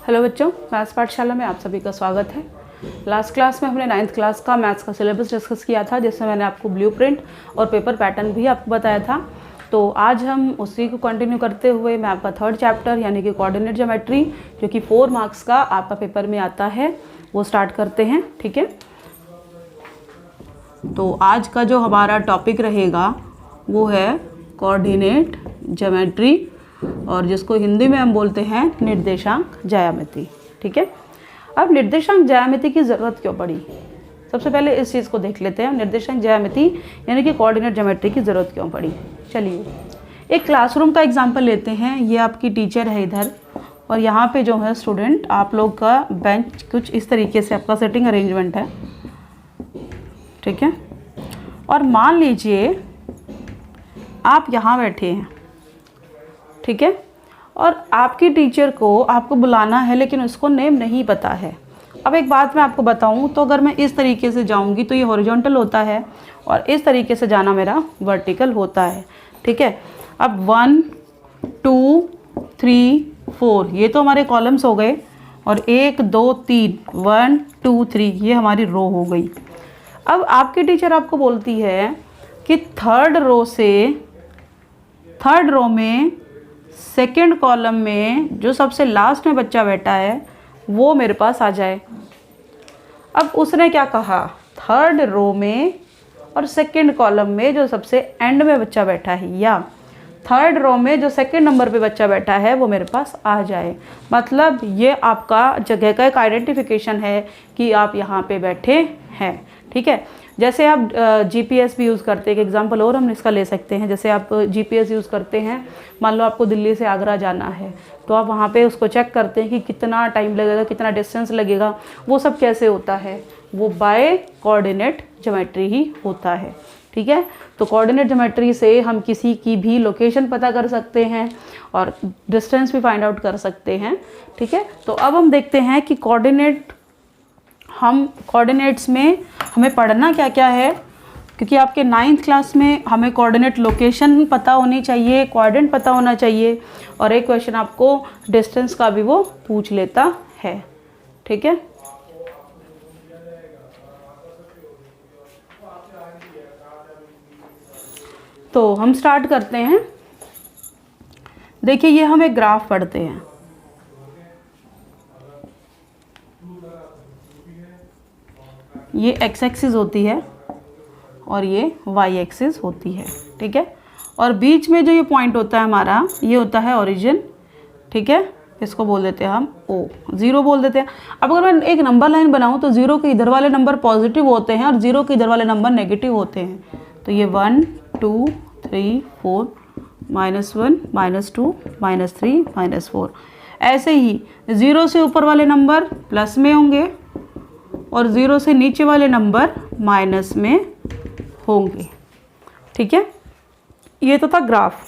Hello बच्चों, maths पाठशाला में आप सभी का स्वागत है। लास्ट क्लास में हमने 9th क्लास का मैथ्स का सिलेबस डिस्कस किया था, जिसमें मैंने आपको ब्लूप्रिंट और पेपर पैटर्न भी आपको बताया था। तो आज हम उसी को कंटिन्यू करते हुए मैं आपका 3rd चैप्टर यानी कि कोऑर्डिनेट ज्योमेट्री, जो कि 4 मार्क्स का आपका पेपर में आता है, वो स्टार्ट करते हैं। ठीक है, तो आज का जो हमारा टॉपिक रहेगा वो है कोऑर्डिनेट ज्योमेट्री, और जिसको हिंदी में हम बोलते हैं निर्देशांक ज्यामिति। ठीक है, अब निर्देशांक ज्यामिति की ज़रूरत क्यों पड़ी, सबसे पहले इस चीज़ को देख लेते हैं। निर्देशांक ज्यामिति यानी कि कोऑर्डिनेट ज्योमेट्री की ज़रूरत क्यों पड़ी। चलिए एक क्लासरूम का एग्जांपल लेते हैं। ये आपकी टीचर है इधर, और यहाँ पे जो है स्टूडेंट, आप लोग का बेंच कुछ इस तरीके से आपका सेटिंग अरेंजमेंट है। ठीक है, और मान लीजिए आप यहाँ बैठे हैं। ठीक है, और आपकी टीचर को आपको बुलाना है, लेकिन उसको नेम नहीं पता है। अब एक बात मैं आपको बताऊं, तो अगर मैं इस तरीके से जाऊंगी तो ये हॉरिजॉन्टल होता है, और इस तरीके से जाना मेरा वर्टिकल होता है। ठीक है, अब 1 2 3 4 ये तो हमारे कॉलम्स हो गए, और 1 2 3 1 2 3 ये हमारी रो हो गई। अब आपकी टीचर आपको बोलती है कि थर्ड रो में सेकेंड कॉलम में जो सबसे लास्ट में बच्चा बैठा है वो मेरे पास आ जाए। अब उसने क्या कहा, थर्ड रो में और सेकेंड कॉलम में जो सबसे एंड में बच्चा बैठा है, या थर्ड रो में जो सेकेंड नंबर पे बच्चा बैठा है वो मेरे पास आ जाए। मतलब ये आपका जगह का एक आइडेंटिफिकेशन है कि आप यहाँ पे बैठे हैं। ठीक है, जैसे आप जीपीएस भी यूज़ करते हैं। एक एग्जांपल और हम इसका ले सकते हैं। जैसे आप जीपीएस यूज़ करते हैं, मान लो आपको दिल्ली से आगरा जाना है, तो आप वहाँ पे उसको चेक करते हैं कि कितना टाइम लगेगा, कितना डिस्टेंस लगेगा। वो सब कैसे होता है, वो बाय कोऑर्डिनेट ज्योमेट्री ही होता है। ठीक है, तो कोऑर्डिनेट ज्योमेट्री से हम किसी की भी लोकेशन पता कर सकते हैं और डिस्टेंस भी फाइंड आउट कर सकते हैं। ठीक है, तो अब हम देखते हैं कि कोऑर्डिनेट्स में हमें पढ़ना क्या क्या है, क्योंकि आपके 9th क्लास में हमें कोऑर्डिनेट लोकेशन पता होनी चाहिए, कोऑर्डिनेट पता होना चाहिए, और एक क्वेश्चन आपको डिस्टेंस का भी वो पूछ लेता है। ठीक है, तो हम स्टार्ट करते हैं। देखिए, ये हम एक ग्राफ पढ़ते हैं। ये एक्स एक्सिस होती है और ये वाई एक्सिस होती है। ठीक है, और बीच में जो ये पॉइंट होता है हमारा, ये होता है ओरिजिन। ठीक है, इसको बोल देते हैं हम ओ, 0 बोल देते हैं। अब अगर मैं एक नंबर लाइन बनाऊं तो 0 के इधर वाले नंबर पॉजिटिव होते हैं और 0 के इधर वाले नंबर नेगेटिव होते हैं। तो ये 1 2 3 4 -1 -2 -3 -4, ऐसे ही 0 से ऊपर वाले नंबर प्लस में होंगे और 0 से नीचे वाले नंबर माइनस में होंगे। ठीक है, ये तो था ग्राफ।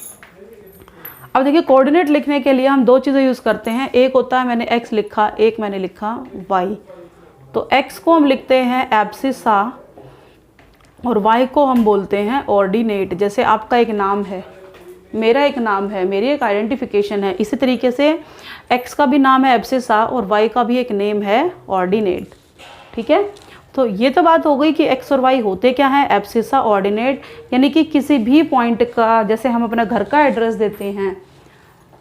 अब देखिए, कोऑर्डिनेट लिखने के लिए हम 2 चीज़ें यूज़ करते हैं। एक होता है मैंने x लिखा, एक मैंने लिखा y। तो x को हम लिखते हैं एब्सिसा और y को हम बोलते हैं ऑर्डिनेट। जैसे आपका एक नाम है, मेरा एक नाम है, मेरी एक आइडेंटिफिकेशन है, इसी तरीके से x का भी नाम है एब्सिसा और y का भी एक नेम है ऑर्डिनेट। ठीक है, तो ये तो बात हो गई कि x और y होते क्या हैं, एब्सिसा ऑर्डिनेट, यानी कि किसी भी पॉइंट का, जैसे हम अपना घर का एड्रेस देते हैं,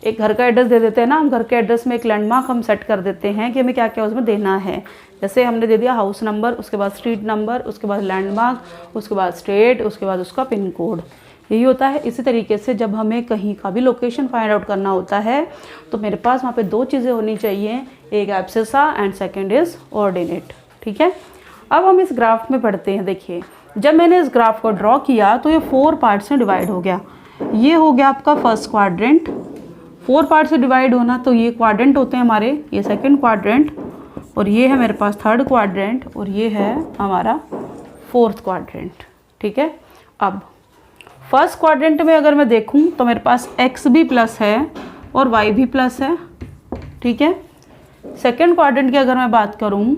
एक घर का एड्रेस दे देते हैं ना, हम घर के एड्रेस में एक लैंडमार्क हम सेट कर देते हैं कि हमें क्या क्या उसमें देना है। जैसे हमने दे दिया हाउस नंबर, उसके बाद स्ट्रीट नंबर, उसके बाद लैंडमार्क, उसके बाद स्टेट, उसके बाद उसका पिन कोड, यही होता है। इसी तरीके से जब हमें कहीं का भी लोकेशन फाइंड आउट करना होता है तो मेरे पास वहाँ पे 2 चीज़ें होनी चाहिए, एक abscissa and second is ordinate. ठीक है, अब हम इस ग्राफ में पढ़ते हैं। देखिए, जब मैंने इस ग्राफ को ड्रॉ किया तो ये 4 पार्ट्स में डिवाइड हो गया। ये हो गया आपका फर्स्ट क्वाड्रेंट। 4 पार्ट से डिवाइड होना, तो ये क्वाड्रेंट होते हैं हमारे, ये सेकंड क्वाड्रेंट, और ये है मेरे पास थर्ड क्वाड्रेंट, और ये है हमारा फोर्थ क्वाड्रेंट। ठीक है, अब फर्स्ट क्वाड्रेंट में अगर मैं देखूं तो मेरे पास x भी प्लस है और y भी प्लस है। ठीक है, सेकंड क्वाड्रेंट की अगर मैं बात करूं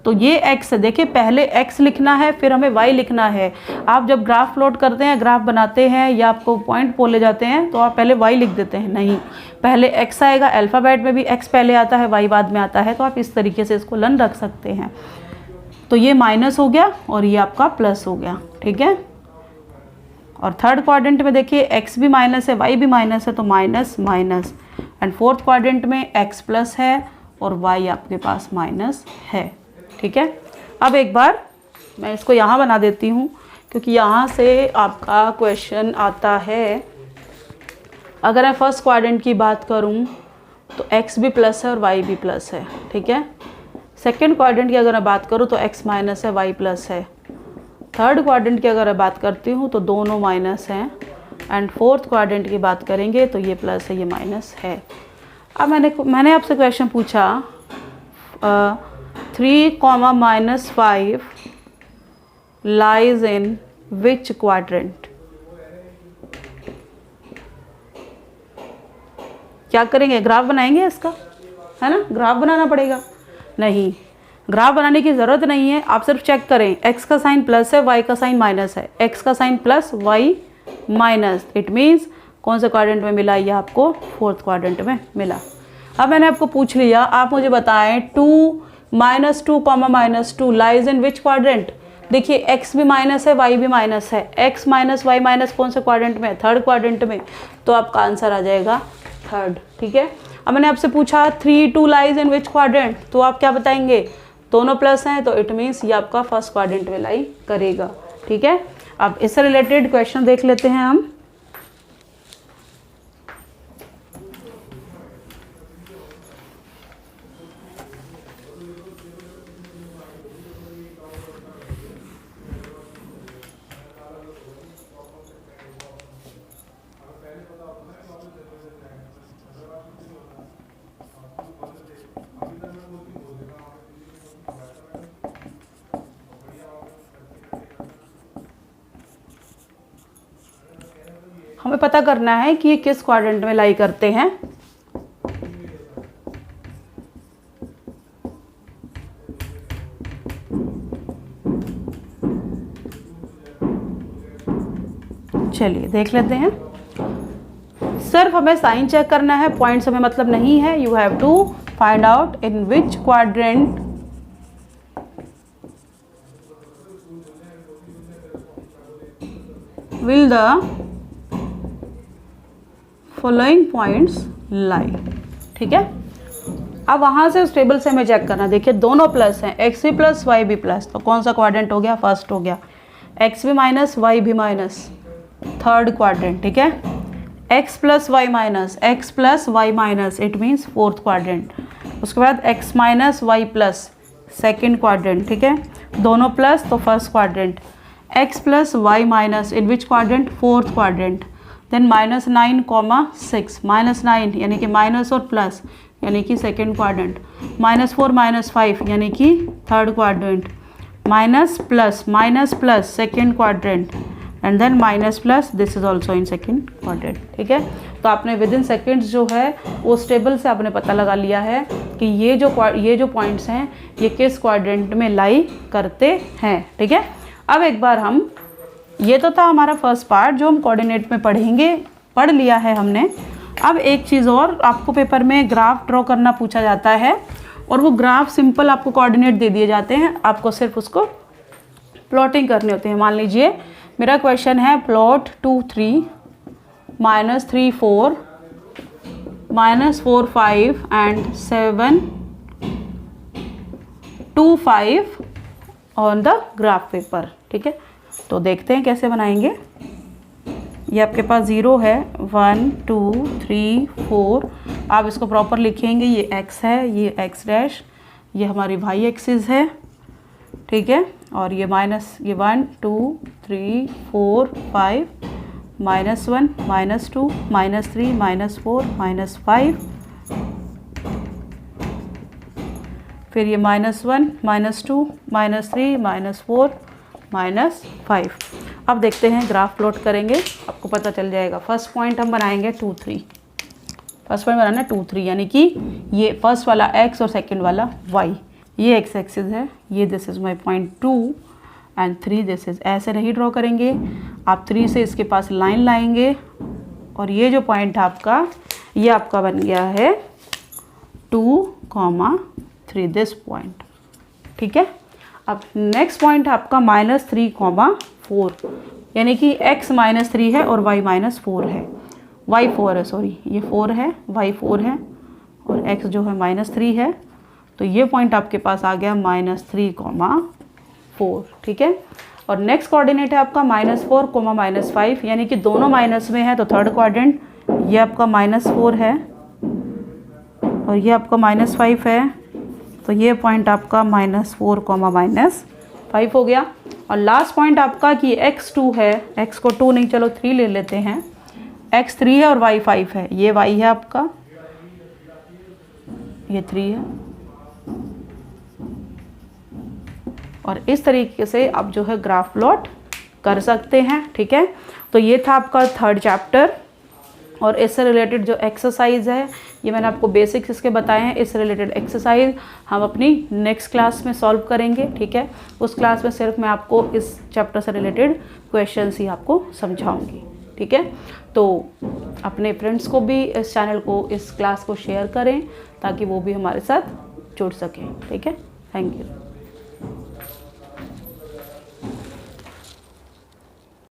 तो ये x है, देखिए पहले x लिखना है फिर हमें y लिखना है। आप जब ग्राफ प्लॉट करते हैं, ग्राफ बनाते हैं या आपको पॉइंट बोले जाते हैं तो आप पहले y लिख देते हैं, नहीं, पहले x आएगा। अल्फ़ाबेट में भी x पहले आता है, y बाद में आता है, तो आप इस तरीके से इसको लन रख सकते हैं। तो ये माइनस हो गया और ये आपका प्लस हो गया, ठीक है। और थर्ड क्वाड्रेंट में देखिए x भी माइनस है, y भी माइनस है, तो minus minus. And fourth quadrant में x प्लस है और y आपके पास माइनस है, ठीक है। अब एक बार मैं इसको यहाँ बना देती हूँ क्योंकि यहाँ से आपका क्वेश्चन आता है। अगर मैं फर्स्ट क्वाड्रेंट की बात करूँ तो x भी प्लस है और y भी प्लस है, ठीक है। सेकेंड क्वाड्रेंट की अगर मैं बात करूँ तो x माइनस है, y प्लस है। थर्ड क्वाड्रेंट की अगर मैं बात करती हूँ तो दोनों माइनस हैं। एंड फोर्थ क्वाड्रेंट की बात करेंगे तो ये प्लस है, ये माइनस है। अब मैंने आपसे क्वेश्चन पूछा 3, -5 लाइज इन विच क्वाड्रेंट। क्या करेंगे, ग्राफ बनाएंगे इसका, है ना, ग्राफ बनाना पड़ेगा। नहीं, ग्राफ बनाने की ज़रूरत नहीं है, आप सिर्फ चेक करें x का साइन प्लस है, y का साइन माइनस है, x का sign plus y minus, it means कौन से क्वाड्रेंट में मिला, ये आपको फोर्थ क्वाड्रेंट में मिला। अब मैंने आपको पूछ लिया, आप मुझे बताएं 2, -2, -2 लाइज इन विच क्वाड्रेंट। देखिए x भी माइनस है, y भी माइनस है, x माइनस y माइनस कौन से क्वाड्रेंट में, थर्ड क्वाड्रेंट में, तो आपका आंसर आ जाएगा थर्ड, ठीक है। अब मैंने आपसे पूछा 3, 2 लाइज इन विच क्वाड्रेंट, तो आप क्या बताएंगे, दोनों प्लस हैं, तो इट मीन्स ये आपका फर्स्ट क्वाड्रेंट में लाई करेगा, ठीक है। अब इससे रिलेटेड क्वेश्चन देख लेते हैं हम। हमें पता करना है कि ये किस क्वाड्रेंट में लाई करते हैं। चलिए देख लेते हैं। सिर्फ हमें साइन चेक करना है, पॉइंट्स हमें मतलब नहीं है। You have to find out in which quadrant will the following points lie, ठीक है। अब वहाँ से उस टेबल से हमें चेक करना, देखिए दोनों प्लस हैं, x भी प्लस y भी प्लस, तो कौन सा क्वाड्रेंट हो गया, फर्स्ट हो गया। x भी माइनस y भी माइनस, थर्ड क्वाड्रेंट, ठीक है। x plus y minus, x plus y minus, it means fourth quadrant. उसके बाद x minus y plus, second quadrant, ठीक है। दोनों प्लस तो first quadrant. x plus y minus in which quadrant, fourth quadrant. Then -9, 6, -9 यानी कि minus और plus यानी कि सेकेंड क्वाड्रेंट। -4, -5 यानी कि third quadrant. Minus plus second quadrant and then minus plus, this is also in second quadrant, ठीक है। तो आपने विद इन सेकेंड्स जो है उस टेबल से आपने पता लगा लिया है कि ये जो पॉइंट्स हैं ये किस क्वाड्रेंट में लाई करते हैं, ठीक है। अब एक बार हम, ये तो था हमारा फर्स्ट पार्ट जो हम कोऑर्डिनेट में पढ़ेंगे, पढ़ लिया है हमने। अब एक चीज़ और, आपको पेपर में ग्राफ ड्रॉ करना पूछा जाता है और वो ग्राफ सिंपल आपको कोऑर्डिनेट दे दिए जाते हैं, आपको सिर्फ उसको प्लॉटिंग करने होते हैं। मान लीजिए मेरा क्वेश्चन है plot 2, 3, -3, 4, -4, 5 and 7, 2, 5 on the graph paper, ठीक है। तो देखते हैं कैसे बनाएंगे। ये आपके पास 0 है, 1, 2, 3, 4, आप इसको प्रॉपर लिखेंगे। ये x है, ये x डैश, ये हमारी y एक्सिस है, ठीक है। और ये माइनस, ये 1, 2, 3, 4, 5, -1, -2, -3, -4, -5, फिर ये -1, -2, -3, -4, -5। अब देखते हैं, ग्राफ प्लॉट करेंगे, आपको पता चल जाएगा। फर्स्ट पॉइंट हम बनाएंगे 2, 3। फर्स्ट पॉइंट बनाना है 2, 3 यानी कि ये फर्स्ट वाला x और सेकंड वाला y, ये एक्स एक्सिस है, ये this is my point 2 and 3 this is, ऐसे नहीं ड्रॉ करेंगे आप, 3 से इसके पास लाइन लाएंगे और ये जो पॉइंट है आपका, ये आपका बन गया है 2,3 दिस पॉइंट। ठीक है, अब नेक्स्ट पॉइंट है आपका -3,4, यानी कि x -3 है और y -4 है, y 4 है, सॉरी ये 4 है, y 4 है और x जो है -3 है, तो ये पॉइंट आपके पास आ गया -3,4। ठीक है, और नेक्स्ट कोऑर्डिनेट है आपका -4, -5, यानी कि दोनों माइनस में है, तो थर्ड क्वाड्रेंट ये आपका -4 है और ये आपका -5 है, तो ये पॉइंट आपका -4, -5 हो गया। और लास्ट पॉइंट आपका कि x2 है, x को 2 नहीं, चलो 3 ले लेते हैं, x 3 है और y 5 है, ये y है आपका, ये 3 है, और इस तरीके से आप जो है ग्राफ प्लॉट कर सकते हैं। ठीक है, तो ये था आपका थर्ड चैप्टर, और इससे रिलेटेड जो एक्सरसाइज है ये मैंने आपको बेसिक्स इसके बताए हैं। इस रिलेटेड एक्सरसाइज हम अपनी नेक्स्ट क्लास में सॉल्व करेंगे। ठीक है, उस क्लास में सिर्फ मैं आपको इस चैप्टर से रिलेटेड क्वेश्चंस ही आपको समझाऊंगी। ठीक है, तो अपने फ्रेंड्स को भी इस चैनल को, इस क्लास को शेयर करें ताकि वो भी हमारे साथ जुड़ सकें। ठीक है, थैंक यू।